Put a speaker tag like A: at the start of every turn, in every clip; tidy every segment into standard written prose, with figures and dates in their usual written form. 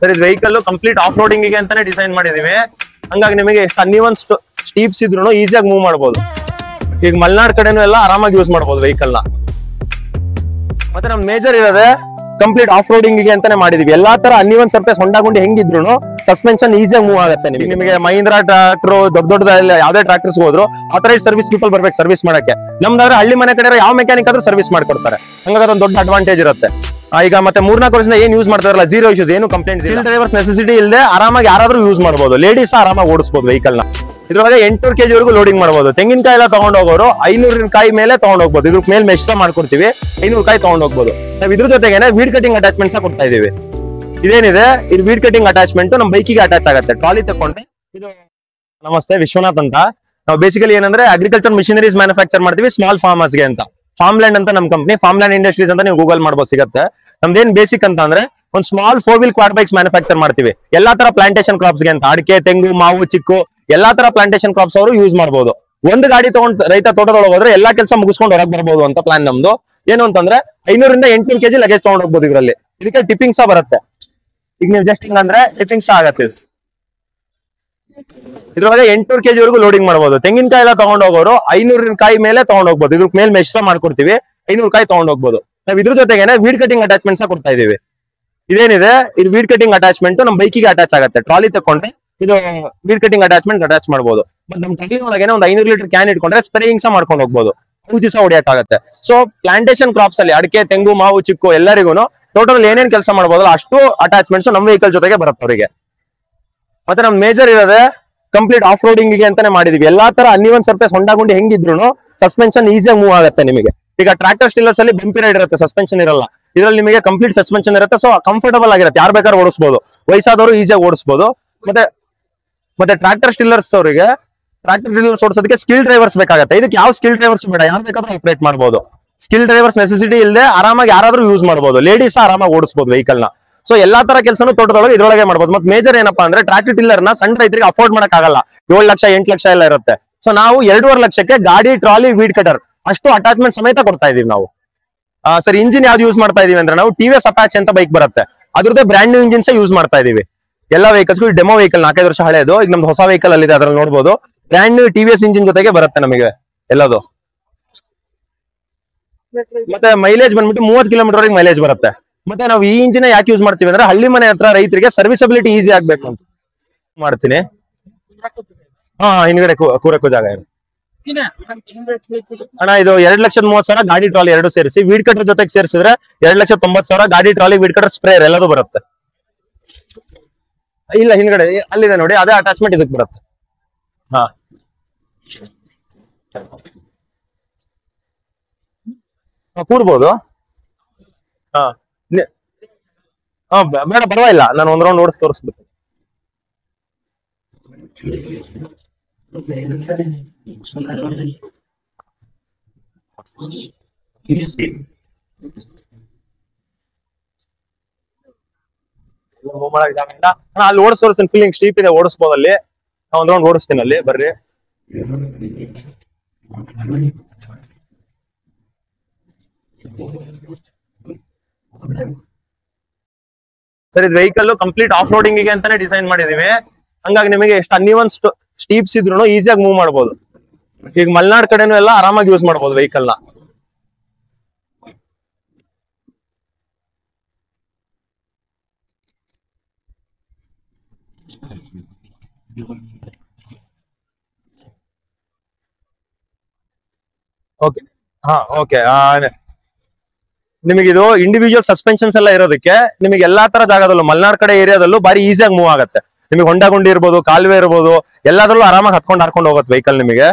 A: Sir ಇದು vehicle complete off roading ಗೆ ಅಂತಾನೆ ಡಿಸೈನ್ ಮಾಡಿದೀವಿ. ಹಂಗಾಗಿ ನಿಮಗೆ ಎಷ್ಟು ಅನ್ಇವನ್ ಸ್ಟೀಪ್ಸ್ ಇದ್ರು ಈಸಿಯಾಗಿ ಮೂವ್ ಮಾಡಬಹುದು. ಈಗ ಮಲೆನಾಡ್ ಕಡೆನೂ ಎಲ್ಲ ಆರಾಮಾಗಿ ಯೂಸ್ ಮಾಡಬಹುದು ವೆಹಿಕಲ್ ನ. ಮತ್ತೆ ನಮ್ ಮೇಜರ್ ಇರೋದೇ ಕಂಪ್ಲೀಟ್ ಆಫ್ ರೋಡಿಂಗ್ ಗೆ ಅಂತಾನೆ ಮಾಡಿದೀವಿ. ಎಲ್ಲಾ ತರ ಅನ್ಇವನ್ ಸರ್ಫೇಸ್ ಹೊಂಡಾಗುಂಡಿ ಹೆಂಗಿದ್ರು ಸಸ್ಪೆನ್ಷನ್ ಈಸಿಯಾಗಿ ಮೂವ್ ಆಗುತ್ತೆ. ನಿಮಗೆ ಮಹೀಂದ್ರಾ ಟ್ರಾಕ್ಟರ್ ದೊಡ್ಡ ಯಾವ್ದೇ ಟ್ರಾಕ್ಟರ್ಸ್ ಹೋದ್ರು ಆಥರೈಸ್ ಸರ್ವಿಸ್ ಪೀಪಲ್ ಬರ್ಬೇಕು ಸರ್ವಿಸ್ ಮಾಡಕ್ಕೆ. ನಮ್ದಾದ್ರೆ ಹಳ್ಳಿ ಮನೆ ಕಡೆ ಯಾವ ಮೆಕ್ಯಾನಿಕ್ ಆದ್ರೂ ಸರ್ವಿಸ್ ಮಾಡ್ಕೊಡ್ತಾರೆ. ಹಂಗಾಗಿ ಅದೊಂದು ದೊಡ್ಡ ಅಡ್ವಾಂಟೇಜ್ ಇರುತ್ತೆ. ಈಗ ಮತ್ತೆ 3-4 ವರ್ಷದಿಂದ ಏನ್ ಯೂಸ್ ಮಾಡ್ತಾರಲ್ಲ ಜೀರೋ ಇಶ್ಯೂಸ್, ಏನು ಕಂಪ್ಲೇಂಟ್ಸ್ ಇಲ್ಲ. ಡ್ರೈವರ್ಸ್ ನೆಸೆಸಿಟಿ ಇಲ್ಲದೆ ಆರಾಮಾಗಿ ಯಾರಾದ್ರೂ ಯೂಸ್ ಮಾಡಬಹುದು. ಲೇಡೀಸ್ ಆರಾಮಾಗಿ ಓಡಿಸಬಹುದು ವೆಹಿಕಲ್ ನ. ಇದ್ರೊಳಗೆ 800 kg ವರೆಗೂ ಲೋಡಿಂಗ್ ಮಾಡಬಹುದು. ತೆಂಗಿನಕಾಯಿ ಎಲ್ಲ ತಗೊಂಡ್ ಹೋಗೋರು 500 ಕಾಯಿ ಮೇಲೆ ತಗೊಂಡ್ ಹೋಗ್ಬೋದು. ಇದ್ರ ಮೇಲೆ ಮೆಷ್ ಮಾಡ್ಕೊಡ್ತೀವಿ, 500 ಕಾಯಿ ತಗೊಂಡ್ ಹೋಗ್ಬೋದು. ನಾವ್ ಇದ್ರ ಜೊತೆಗೆ ವೀಡ್ ಕಟಿಂಗ್ ಅಟ್ಯಾಚ್ಮೆಂಟ್ಸ್ ಕೊಡ್ತಾ ಇದೀವಿ. ಇದೇನಿದೆ ಇದು ವೀಡ್ ಕಟಿಂಗ್ ಅಟ್ಯಾಚ್ಮೆಂಟ್ ನಮ್ ಬೈಕಿಗೆ ಅಟ್ಯಾಚ್ ಆಗುತ್ತೆ. ಟ್ರಾಲಿ ತಗೊಂಡ್ರೆ ಇದು ನಮಸ್ತೆ ವಿಶ್ವನಾಥ್ ಅಂತ. ನಾವು ಬೇಸಿಕಲಿ ಏನಂದ್ರೆ ಅಗ್ರಿಕಲ್ಚರ್ ಮಿಷನರೀಸ್ ಮ್ಯಾನುಫ್ಯಾಕ್ಚರ್ ಮಾಡ್ತೀವಿ ಸ್ಮಾಲ್ ಫಾರ್ಮರ್ಸ್ ಗೆ ಅಂತ. ಫಾರ್ಮ್ ಲ್ಯಾಂಡ್ ಅಂತ ನಮ್ ಕಂಪ್ನಿ, ಫಾರ್ಮ್ ಲ್ಯಾಂಡ್ ಇಂಡಸ್ಟ್ರೀಸ್ ಅಂತ ನೀವು ಗೂಗಲ್ ಮಾಡಬಹುದು, ಸಿಗುತ್ತೆ. ನಮ್ದೇನ್ ಬೇಸಿಕ್ ಅಂತ ಅಂದ್ರೆ ಒಂದು small 4-wheel Quad bikes manufacture ಮಾಡ್ತೀವಿ. ಎಲ್ಲಾ ತರ ಪ್ಲಾಂಟೇಶನ್ ಕ್ರಾಪ್ಸ್ ಗೆ ಅಂತ. ಅಡಿಕೆ, ತೆಂಗು, ಮಾವು, ಚಿಕ್ಕು ಎಲ್ಲಾ ತರ ಪ್ಲಾಂಟೇಶನ್ ಕ್ರಾಪ್ಸ್ ಅವರು ಯೂಸ್ ಮಾಡಬಹುದು. ಒಂದು ಗಾಡಿ ತಗೊಂಡ್ ರೈತ ತೋಟದೊಳಗೆ ಹೋದ್ರೆ ಎಲ್ಲಾ ಕೆಲಸ ಮುಗಿಸ್ಕೊಂಡು ಹೊರಗೆ ಬರ್ಬೋದು ಅಂತ ಪ್ಲಾನ್ ನಮ್ದು. ಏನು ಅಂತಂದ್ರೆ 500 ರಿಂದ 800 kg ಲಗೇಜ್ ತಗೊಂಡ್ ಹೋಗ್ಬೋದು ಇದ್ರಲ್ಲಿ. ಇದಕ್ಕೆ ಟಿಪ್ಪಿಂಗ್ ಸಹ ಬರುತ್ತೆ. ಈಗ ನೀವು ಜಸ್ಟ್ ಹಿಂಗ್ ಅಂದ್ರೆ ಟಿಪ್ಪಿಂಗ್ ಸಹ ಆಗತ್ತೆ. ಇದ್ರೊಳಗೆ 800 kg ವರೆಗೂ ಲೋಡಿಂಗ್ ಮಾಡಬಹುದು. ತೆಂಗಿನಕಾಯಿ ಎಲ್ಲ ತಗೊಂಡ್ ಹೋಗೋರು 500 ಕಾಯಿ ಮೇಲೆ ತಗೊಂಡ್ ಹೋಗ್ಬೋದು. ಇದ್ರ ಮೇಲೆ ಮೆಷ್ ಮಾಡ್ಕೊಡ್ತೀವಿ, 500 ಕಾಯಿ ತಗೊಂಡ್ ಹೋಗ್ಬೋದು. ನಾವ್ ಇದ್ರ ಜೊತೆಗೆ ವೀಡ್ ಕಟಿಂಗ್ ಅಟ್ಯಾಚ್ಮೆಂಟ್ಸ್ ಕೊಡ್ತಾ ಇದೀವಿ. ಇದೇನಿದೆ ಇದು ವೀಡ್ ಕಟಿಂಗ್ ಅಟ್ಯಾಚ್ಮೆಂಟ್ ನಮ್ ಬೈಕಿಗೆ ಅಟ್ಯಾಚ್ ಆಗುತ್ತೆ. ಟ್ರಾಲಿ ತಗೊಂಡ್ರೆ ಇದು ವೀಡ್ ಕಟಿಂಗ್ ಅಟ್ಯಾಚ್ಮೆಂಟ್ ಅಟ್ಯಾಚ್ ಮಾಡಬಹುದು. ಮತ್ತೆ ನಮ್ ಟ್ರಾಲಿ ಒಳಗೆ ಒಂದು 500 ಲೀಟರ್ ಕ್ಯಾನ್ ಇಟ್ಕೊಂಡ್ರೆ ಸ್ಪ್ರೇಯಿಂಗ್ ಸಹ ಮಾಡ್ಕೊಂಡು ಹೋಗ್ಬೋದು. ದಿವಸ ಹೊಡಿಯಕ್ಕಾಗತ್ತೆ. ಸೊ ಪ್ಲಾಂಟೇಶನ್ ಕ್ರಾಪ್ಸ್ ಅಲ್ಲಿ ಅಡಿಕೆ, ತೆಂಗು, ಮಾವು, ಚಿಕ್ಕು ಎಲ್ಲರಿಗೂ ಟೋಟಲ್ ಏನೇನ್ ಕೆಲಸ ಮಾಡಬಹುದಲ್ಲ ಅಷ್ಟು ಅಟ್ಯಾಚ್ಮೆಂಟ್ಸ್ ನಮ್ ವೆಹಿಕಲ್ ಜೊತೆಗೆ ಬರುತ್ತೆ ಅವರಿಗೆ. ಮತ್ತೆ ನಮ್ ಮೇಜರ್ ಇರೋದೇ ಕಂಪ್ಲೀಟ್ ಆಫ್ ರೋಡಿಂಗ್ ಗೆ ಅಂತಾನೆ ಮಾಡಿದೀವಿ. ಎಲ್ಲಾ ತರ ಅನ್ಇವನ್ ಸರ್ಫೇಸ್ ಹೊಂಡಾಗುಂಡಿ ಹೆಂಗಿದ್ರು ಸಸ್ಪೆನ್ಷನ್ ಈಸಿಯಾಗಿ ಮೂವ್ ಆಗುತ್ತೆ ನಿಮಗೆ. ಈಗ ಟ್ರಾಕ್ಟರ್ ಸ್ಟಿಲ್ಲರ್ಸ್ ಅಲ್ಲಿ ಬಂಪಿ ರೈಡ್ ಇರುತ್ತೆ, ಸಸ್ಪೆನ್ಷನ್ ಇರಲ್ಲ. ಇದ್ರಲ್ಲಿ ನಿಮಗೆ ಕಂಪ್ಲೀಟ್ ಸಸ್ಪೆನ್ಷನ್ ಇರುತ್ತೆ. ಸೊ ಕಂಫರ್ಟಬಲ್ ಆಗಿರುತ್ತೆ, ಯಾರು ಬೇಕಾದ್ರೂ ಓಡಿಸಬಹುದು. ವಯಸ್ಸಾದವರು ಈಸಿಯಾಗಿ ಓಡಿಸಬಹುದು. ಮತ್ತೆ ಟ್ರಾಕ್ಟರ್ ಸ್ಟಿಲ್ಲರ್ಸ್ ಅವರಿಗೆ ಓಡಿಸೋದಕ್ಕೆ ಸ್ಕಿಲ್ ಡ್ರೈವರ್ಸ್ ಬೇಕಾಗುತ್ತೆ. ಇದಕ್ಕೆ ಯಾವ ಸ್ಕಿಲ್ ಡ್ರೈವರ್ಸ್ ಬೇಡ, ಯಾರು ಬೇಕಾದ್ರೂ ಆಪರೇಟ್ ಮಾಡಬಹುದು. ಸ್ಕಿಲ್ ಡ್ರೈವರ್ಸ್ ನೆಸೆಸಿಟಿ ಇಲ್ಲದೆ ಆರಾಮಾಗಿ ಯಾರಾದ್ರೂ ಯೂಸ್ ಮಾಡಬಹುದು. ಲೇಡೀಸ್ ಆರಾಮಾಗಿ ಓಡಿಸಬಹುದು ವೆಹಿಕಲ್ ನ. ಸೊ ಎಲ್ಲಾ ತರ ಕೆಲಸನೂ ತೋಟದೊಳಗೆ ಇದ್ರೊಳಗೆ ಮಾಡಬಹುದು. ಮತ್ತೆ ಮೇಜರ್ ಏನಪ್ಪಾ ಅಂದ್ರೆ ಟ್ರಾಕ್ಟರ್ ಟಿಲ್ಲರ್ ನ ಸಣ್ಣ ರೈತರಿಗೆ ಅಫೋರ್ಡ್ ಮಾಡಕ್ ಆಗಲ್ಲ. 7 ಲಕ್ಷ 8 ಲಕ್ಷ ಎಲ್ಲ ಇರುತ್ತೆ. ಸೊ ನಾವು 2.5 ಲಕ್ಷಕ್ಕೆ ಗಾಡಿ, ಟ್ರಾಲಿ, ವೀಡ್ ಕಟರ್ ಅಷ್ಟು ಅಟ್ಯಾಚ್ಮೆಂಟ್ ಸಮೇತ ಕೊಡ್ತಾ ಇದೀವಿ ನಾವು. ಸರ್ ಇಂಜಿನ್ ಯಾವ್ದು ಯೂಸ್ ಮಾಡ್ತಾ ಇದೀವಿ ಅಂದ್ರೆ ನಾವು ಟಿವಿಎಸ್ ಅಪಾಚೆ ಅಂತ ಬೈಕ್ ಬರುತ್ತೆ, ಅದ್ರದ್ದೇ ಬ್ರ್ಯಾಂಡ್ ನ್ಯೂ ಇಂಜಿನ್ಸ್ ಯೂಸ್ ಮಾಡ್ತಾ ಇದೀವಿ. ಎಲ್ಲಾ ವೆಹಿಕಲ್ಸ್ ಡೆಮೋ ವೆಹಿಕಲ್ 4-5 ವರ್ಷ ಹಳೆಯದು. ಈಗ ನಮ್ದು ಹೊಸ ವೆಹಿಕಲ್ ಅಲ್ಲಿ ಇದೆ, ಅದ್ರಲ್ಲಿ ನೋಡಬಹುದು. ಬ್ರ್ಯಾಂಡ್ ನ್ಯೂ ಟಿವಿಎಸ್ ಇಂಜಿನ್ ಜೊತೆಗೆ ಬರುತ್ತೆ ನಮಗೆ ಎಲ್ಲದು. ಮತ್ತೆ ಮೈಲೇಜ್ ಬಂದ್ಬಿಟ್ಟು 30 ಕಿಲೋಮೀಟರ್ ವರೆಗೆ ಮೈಲೇಜ್ ಬರುತ್ತೆ. ಮತ್ತೆ ನಾವು ಈ ಇಂಜಿನ್ ಯಾಕೆ ಯೂಸ್ ಮಾಡ್ತೀವಿ ಅಂದ್ರೆ ಹಳ್ಳಿ ಮನೆ ಹತ್ರ ರೈತರಿಗೆ ಸರ್ವಿಸಬಿಲಿಟಿ ಈಸಿ ಆಗ್ಬೇಕು ಅಂತ ಮಾಡ್ತೀನಿ. ಹಿಂದ್ಗಡೆ ಕೂರಕ್ಕೂ ಜಾಗ ಇದೆ ಅಣ್ಣ. ಇದು 2,30,000 ಗಾಡಿ, ಟ್ರಾಲಿ ಎರಡು ಸೇರಿಸಿ ವೀಡ್ ಕಟರ್ ಜೊತೆಗೆ ಸೇರಿಸಿದ್ರೆ 2,90,000 ಗಾಡಿ, ಟ್ರಾಲಿ, ವೀಡ್ ಕಟರ್, ಸ್ಪ್ರೇಯರ್ ಎಲ್ಲದೂ ಬರುತ್ತೆ. ಇಲ್ಲ ಹಿಂದ್ಗಡೆ ಅಲ್ಲಿದೆ ನೋಡಿ, ಅದೇ ಅಟ್ಯಾಚ್ಮೆಂಟ್ ಇದಕ್ಕೆ ಬರುತ್ತೆ. ಕೂರ್ಬೋದು. ಬೇಡ ಪರವಾಗಿಲ್ಲ, ನಾನು ಒಂದ್ ರೌಂಡ್ ಓಡಿಸಿ ತೋರಿಸ್ಬೇಕು. ಅಲ್ಲಿ ಓಡಿಸ್ ತೋರಿಸ್ತೀನಿ. ಫೀಲಿಂಗ್ ಸ್ಟೀಪ್ ಇದೆ, ಓಡಿಸ್ಬೋದು ಅಲ್ಲಿ. ಒಂದ್ ರೌಂಡ್ ಓಡಿಸ್ತೀನಿ ಅಲ್ಲಿ, ಬರ್ರಿ. ಸರ್ ಇದು ವೆಹಿಕಲ್ ಕಂಪ್ಲೀಟ್ ಆಫ್ ರೋಡಿಂಗ್ ಗೆ ಅಂತಾನೆ ಡಿಸೈನ್ ಮಾಡಿದೀವಿ. ಹಂಗಾಗಿ ನಿಮಗೆ ಎಷ್ಟು ಅನ್ಇವನ್ ಸ್ಟೀಪ್ಸ್ ಇದ್ರು ಈಸಿಯಾಗಿ ಮೂವ್ ಮಾಡಬಹುದು. ಈಗ ಮಲೆನಾಡ್ ಕಡೆನೂ ಎಲ್ಲ ಆರಾಮಾಗಿ ಯೂಸ್ ಮಾಡಬಹುದು ವೆಹಿಕಲ್ ನ. Okay okay. ನಿಮಗೆ ಇದು ಇಂಡಿವಿಜುವಲ್ ಸಸ್ಪೆನ್ಷನ್ಸ್ ಎಲ್ಲ ಇರೋದಕ್ಕೆ ನಿಮಗೆ ಎಲ್ಲಾ ತರ ಜಾಗದಲ್ಲೂ ಮಲೆನಾಡ್ ಕಡೆ ಏರಿಯಾದಲ್ಲೂ ಬಾರಿ ಈಸಿಯಾಗಿ ಮೂವ್ ಆಗುತ್ತೆ. ನಿಮಗೆ ಹೊಂಡ ಗುಂಡಿ ಇರ್ಬೋದು, ಕಾಲುವೆ ಇರ್ಬೋದು, ಎಲ್ಲಾದ್ರಲ್ಲೂ ಆರಾಮಾಗಿ ಹರ್ಕೊಂಡು ಹೋಗುತ್ತೆ ವೆಹಿಕಲ್ ನಿಮಗೆ.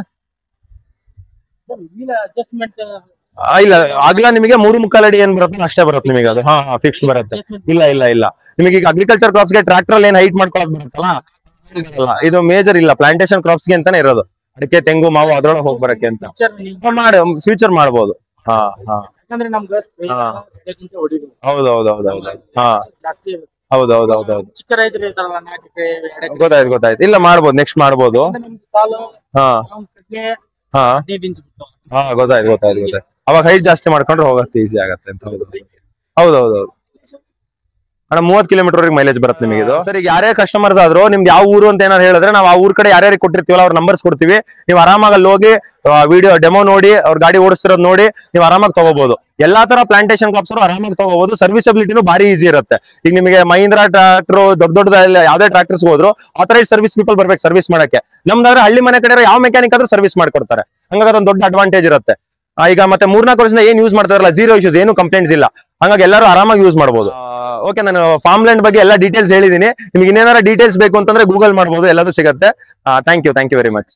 A: ಇಲ್ಲ ಆಗ್ಲಾ ನಿಮಗೆ 3.25 ಅಡಿ ಏನ್ ಬರುತ್ತೆ ಅಷ್ಟೇ ಬರುತ್ತೆ ನಿಮಗೆ ಅದು. ಫಿಕ್ಸ್ ಬರುತ್ತೆ. ಇಲ್ಲ ನಿಮಗೆ ಈಗ ಅಗ್ರಿಕಲ್ಚರ್ ಕ್ರಾಪ್ಸ್ ಗೆ ಟ್ರಾಕ್ಟರ್ ಏನ್ ಹೈಟ್ ಮಾಡ್ಕೊಳಕ್ ಬರುತ್ತಲ್ಲ, ಇದು ಮೇಜರ್ ಇಲ್ಲ. ಪ್ಲಾಂಟೇಶನ್ ಕ್ರಾಪ್ಸ್ ಗೆ ಅಂತಾನೆ ಇರೋದು. ಅಡಿಕೆ, ತೆಂಗು, ಮಾವು ಅದ್ರೊಳಗೆ ಹೋಗ್ ಬರಕ್ಕೆ ಅಂತ ಫ್ಯೂಚರ್ ಮಾಡ್ಬೋದು. ಹೌದೌದು. ಗೊತ್ತಾಯ್ತು. ಇಲ್ಲ ಮಾಡ್ಬೋದು, ನೆಕ್ಸ್ಟ್ ಮಾಡ್ಬೋದು. ಗೊತ್ತಾಯ್ತು. ಅವಾಗ ಹೈಟ್ ಜಾಸ್ತಿ ಮಾಡ್ಕೊಂಡ್ರೆ ಹೋಗತ್ತೆ ಈಸಿ ಆಗತ್ತೆ ಅಂತ. ಹೌದೌದು ಅಣ್ಣ 30 ಕಿಲೋಮೀಟರ್ ವರೆಗೆ ಮೈಲೇಜ್ ಬರುತ್ತೆ ನಿಮಗೆ ಇದು. ಸರ್ ಈಗ ಯಾರೇ ಕಸ್ಟಮರ್ಸ್ ಆದ್ರೂ ನಿಮ್ದು ಯಾವ ಊರು ಅಂತ ಏನಾರು ಹೇಳಿದ್ರೆ ನಾವು ಆ ಊರ್ ಕಡೆ ಯಾರ್ಯಾರಿಗೆ ಕೊಟ್ಟಿರ್ತೀವಲ್ಲ ಅವ್ರ ನಂಬರ್ಸ್ ಕೊಡ್ತೀವಿ. ನೀವು ಆರಾಮಾಗಿ ಅಲ್ಲಿ ಹೋಗಿ ವಿಡಿಯೋ ಡೆಮೋ ನೋಡಿ ಅವ್ರ ಗಾಡಿ ಓಡಿಸ್ತಿರೋದು ನೋಡಿ ನೀವು ಆರಾಮಾಗಿ ತಗೋಬಹುದು. ಎಲ್ಲಾ ತರ ಪ್ಲಾಂಟೇಶನ್ ಕ್ರಾಪ್ಸ್ ಆರಾಮಾಗಿ ತಗೋಬಹುದು. ಸರ್ವಿಸಬಿಲಿಟಿನೂ ಭಾರಿ ಈಸಿ ಇರುತ್ತೆ. ಈಗ ನಿಮಗೆ ಮಹೀಂದ್ರಾ ಟ್ರಾಕ್ಟರ್ ದೊಡ್ಡ ಯಾವ್ದೇ ಟ್ರಾಕ್ಟರ್ಸ್ ಹೋದ್ರು ಆಥರೈಸ್ ಸರ್ವಿಸ್ ಪೀಪಲ್ ಬರ್ಬೇಕು ಸರ್ವಿಸ್ ಮಾಡಕ್ಕೆ. ನಮ್ದಾದ್ರೆ ಹಳ್ಳಿ ಮನೆ ಕಡೆ ಯಾವ ಮೆಕ್ಯಾನಿಕ್ ಆದ್ರೂ ಸರ್ವಿಸ್ ಮಾಡ್ಕೊಡ್ತಾರೆ. ಹಂಗಾಗಿ ಅದೊಂದು ದೊಡ್ಡ ಅಡ್ವಾಂಟೇಜ್ ಇರುತ್ತೆ. ಈಗ ಮತ್ತೆ 3-4 ವರ್ಷದಿಂದ ಏನ್ ಯೂಸ್ ಮಾಡ್ತಾರಲ್ಲ ಜೀರೋ ಇಶ್ಯೂಸ್, ಏನು ಕಂಪ್ಲೇಂಟ್ಸ್ ಇಲ್ಲ. ಹಂಗಾಗಿ ಎಲ್ಲರೂ ಆರಾಮಾಗಿ ಯೂಸ್ ಮಾಡಬಹುದು. ಓಕೆ, ನಾನು ಫಾರ್ಮ್ ಲ್ಯಾಂಡ್ ಬಗ್ಗೆ ಎಲ್ಲ ಡೀಟೇಲ್ಸ್ ಹೇಳಿದೀನಿ. ನಿಮ್ಗೆ ಇನ್ನೇನಾರ ಡೀಟೇಲ್ಸ್ ಬೇಕು ಅಂತಂದ್ರೆ ಗೂಗಲ್ ಮಾಡಬಹುದು, ಎಲ್ಲದೂ ಸಿಗುತ್ತೆ. Thank you very much.